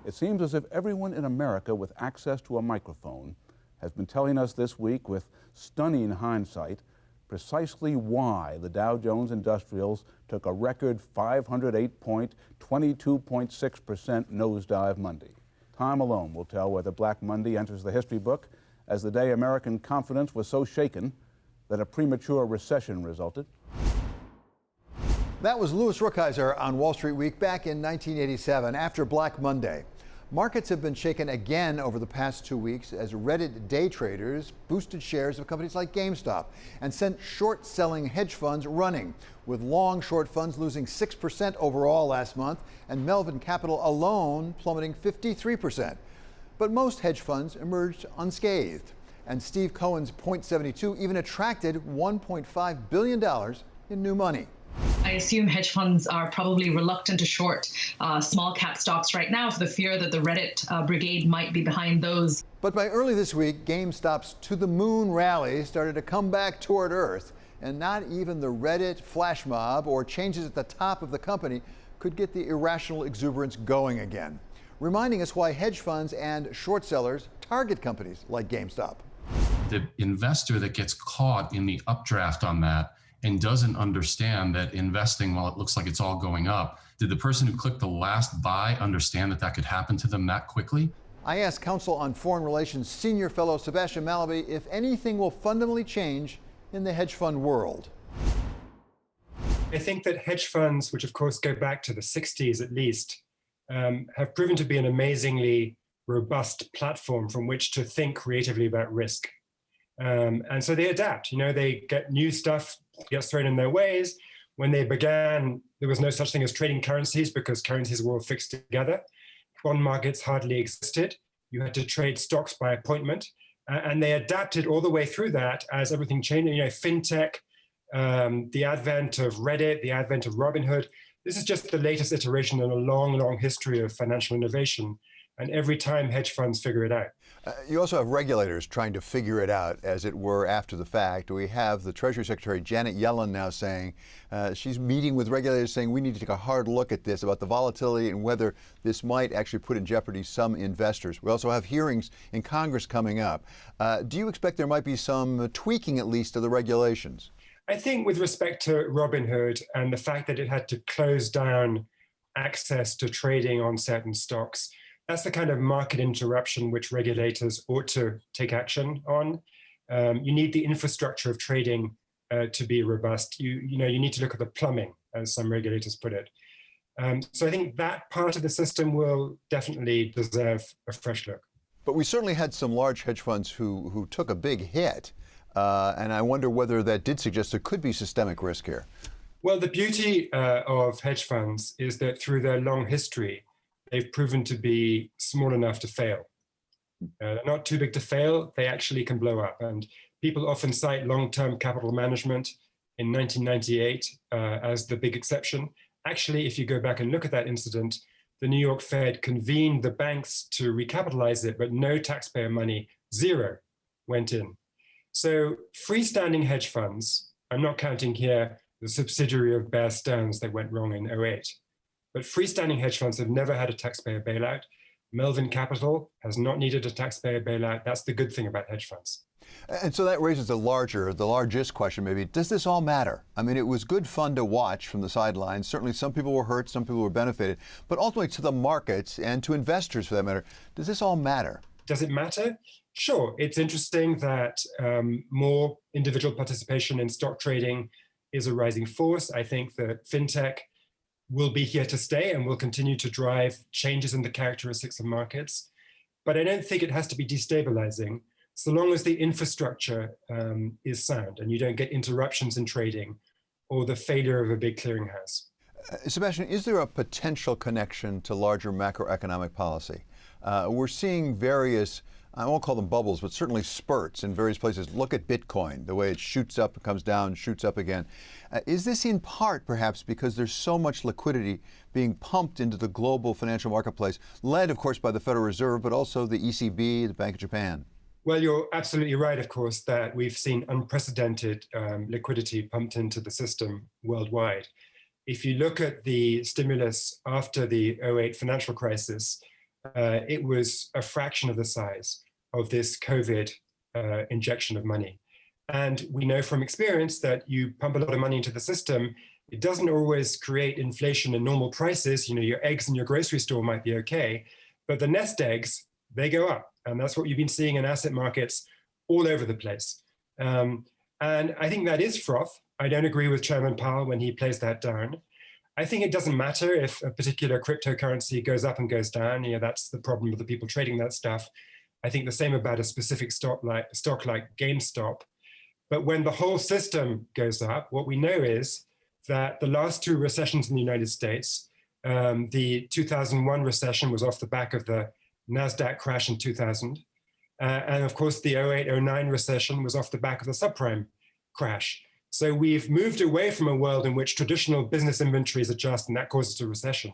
It seems as if everyone in America with access to a microphone has been telling us this week with stunning hindsight precisely why the Dow Jones Industrials took a record 508-point, 22.6% nosedive Monday. Time alone will tell whether Black Monday enters the history book as the day American confidence was so shaken that a premature recession resulted. That was Louis Rookheiser on Wall Street Week back in 1987 after Black Monday. Markets have been shaken again over the past 2 weeks as Reddit day traders boosted shares of companies like GameStop and sent short-selling hedge funds running, with long short funds losing 6% overall last month and Melvin Capital alone plummeting 53%. But most hedge funds emerged unscathed, and Steve Cohen's Point 72 even attracted $1.5 billion in new money. I assume hedge funds are probably reluctant to short small cap stocks right now for the fear that the Reddit brigade might be behind those. But by early this week, GameStop's to the moon rally started to come back toward earth, and not even the Reddit flash mob or changes at the top of the company could get the irrational exuberance going again, reminding us why hedge funds and short sellers target companies like GameStop. The investor that gets caught in the updraft on that and doesn't understand that investing, while it looks like it's all going up, did the person who clicked the last buy understand that that could happen to them that quickly? I asked Council on Foreign Relations Senior Fellow Sebastian Mallaby if anything will fundamentally change in the hedge fund world. I think that hedge funds, which of course go back to the 60s at least, have proven to be an amazingly robust platform from which to think creatively about risk. And so they adapt, they get new stuff gets thrown in their ways. When they began, there was no such thing as trading currencies because currencies were all fixed together. Bond markets hardly existed. You had to trade stocks by appointment. And they adapted all the way through that as everything changed. Fintech, the advent of Reddit, the advent of Robinhood. This is just the latest iteration in a long, long history of financial innovation. And every time hedge funds figure it out. You also have regulators trying to figure it out, as it were, after the fact. We have the Treasury Secretary Janet Yellen now saying she's meeting with regulators saying we need to take a hard look at this, about the volatility and whether this might actually put in jeopardy some investors. We also have hearings in Congress coming up. Do you expect there might be some tweaking, at least, of the regulations? I think with respect to Robinhood and the fact that it had to close down access to trading on certain stocks, that's the kind of market interruption which regulators ought to take action on. You need the infrastructure of trading to be robust. You need to look at the plumbing, as some regulators put it. So I think that part of the system will definitely deserve a fresh look. But we certainly had some large hedge funds who took a big hit, and I wonder whether that did suggest there could be systemic risk here. Well, the beauty of hedge funds is that through their long history, they've proven to be small enough to fail. They're not too big to fail, they actually can blow up. And people often cite long-term capital management in 1998 as the big exception. Actually, if you go back and look at that incident, the New York Fed convened the banks to recapitalize it, but no taxpayer money, zero, went in. So freestanding hedge funds, I'm not counting here the subsidiary of Bear Stearns that went wrong in 2008, but freestanding hedge funds have never had a taxpayer bailout. Melvin Capital has not needed a taxpayer bailout. That's the good thing about hedge funds. And so that raises the largest question maybe. Does this all matter? I mean, it was good fun to watch from the sidelines. Certainly some people were hurt, some people were benefited. But ultimately to the markets and to investors for that matter, does this all matter? Does it matter? Sure. It's interesting that more individual participation in stock trading is a rising force. I think that fintech will be here to stay and will continue to drive changes in the characteristics of markets. But I don't think it has to be destabilizing so long as the infrastructure is sound and you don't get interruptions in trading or the failure of a big clearinghouse. Sebastian, is there a potential connection to larger macroeconomic policy? We're seeing various, I won't call them bubbles, but certainly spurts in various places. Look at Bitcoin, the way it shoots up, it comes down, shoots up again. Is this in part perhaps because there's so much liquidity being pumped into the global financial marketplace, led of course by the Federal Reserve, but also the ECB, the Bank of Japan? Well, you're absolutely right, of course, that we've seen unprecedented liquidity pumped into the system worldwide. If you look at the stimulus after the 2008 financial crisis, it was a fraction of the size of this COVID injection of money. And we know from experience that you pump a lot of money into the system, it doesn't always create inflation in normal prices. You know, your eggs in your grocery store might be okay, but the nest eggs, they go up. And that's what you've been seeing in asset markets all over the place. And I think that is froth. I don't agree with Chairman Powell when he plays that down. I think it doesn't matter if a particular cryptocurrency goes up and goes down. You know, that's the problem with the people trading that stuff. I think the same about a specific stock like GameStop. But when the whole system goes up, what we know is that the last two recessions in the United States, the 2001 recession was off the back of the NASDAQ crash in 2000. And of course, the 08-09 recession was off the back of the subprime crash. So we've moved away from a world in which traditional business inventories adjust and that causes a recession,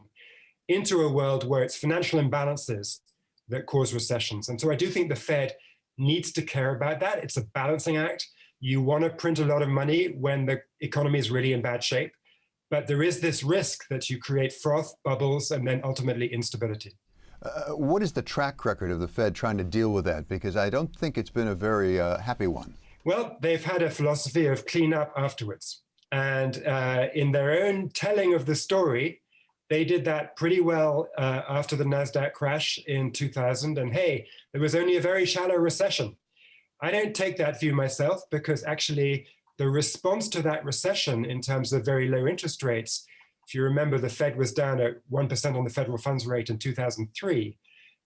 into a world where it's financial imbalances that cause recessions. And so I do think the Fed needs to care about that. It's a balancing act. You want to print a lot of money when the economy is really in bad shape, but there is this risk that you create froth, bubbles, and then ultimately instability. What is the track record of the Fed trying to deal with that? Because I don't think it's been a very happy one. Well, they've had a philosophy of clean up afterwards. And in their own telling of the story, they did that pretty well after the NASDAQ crash in 2000. And hey, there was only a very shallow recession. I don't take that view myself because actually the response to that recession in terms of very low interest rates, if you remember, the Fed was down at 1% on the federal funds rate in 2003.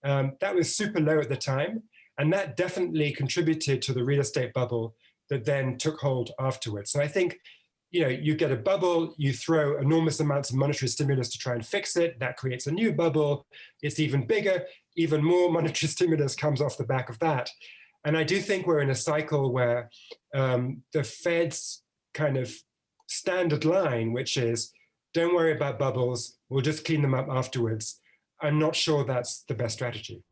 That was super low at the time. And that definitely contributed to the real estate bubble that then took hold afterwards. So I think, you know, you get a bubble, you throw enormous amounts of monetary stimulus to try and fix it. That creates a new bubble. It's even bigger, even more monetary stimulus comes off the back of that. And I do think we're in a cycle where the Fed's kind of standard line, which is, don't worry about bubbles, we'll just clean them up afterwards. I'm not sure that's the best strategy.